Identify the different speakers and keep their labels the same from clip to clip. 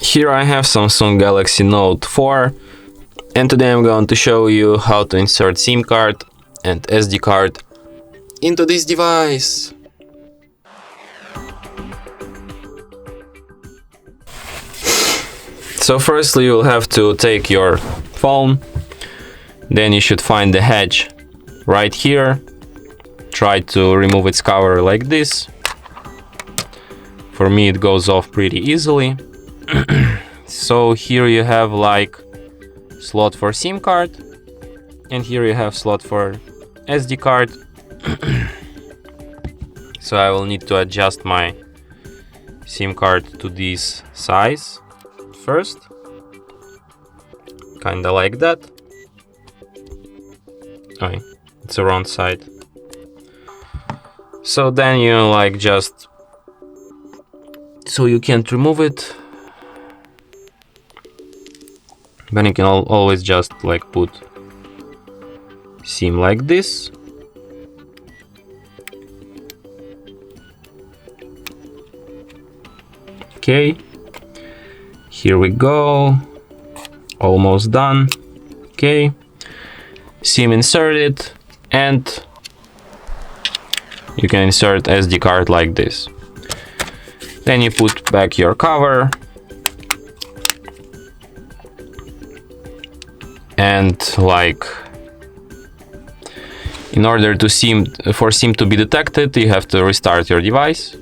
Speaker 1: Here I have Samsung Galaxy Note 4, and today I'm going to show you how to insert SIM card and SD card into this device. So firstly you'll have to take your phone, then you should find the hedge right here. Try to remove its cover like this. For me it goes off pretty easily. So here you have like slot for SIM card, and here you have slot for SD card. So I will need to adjust my SIM card to this size first, kinda like that. Oh, it's the wrong side. So then you like just, so you can't remove it, then you can always just like put SIM like this. Okay, here we go, almost done. Okay, SIM inserted, and you can insert SD card like this. Then you put back your cover, and like in order to for SIM to be detected, you have to restart your device.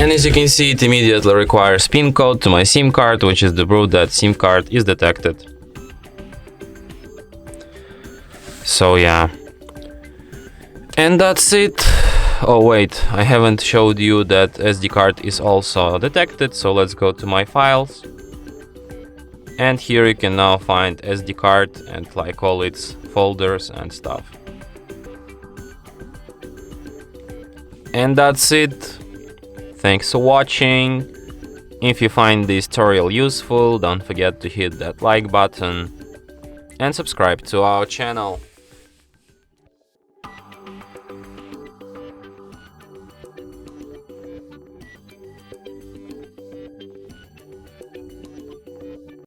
Speaker 1: And as you can see, it immediately requires PIN code to my SIM card, which is the proof that SIM card is detected. So yeah, and that's it. Oh wait, I haven't showed you that SD card is also detected, so let's go to my files. And here you can now find SD card and like all its folders and stuff. And that's it. Thanks for watching. If you find this tutorial useful, don't forget to hit that like button and subscribe to our channel.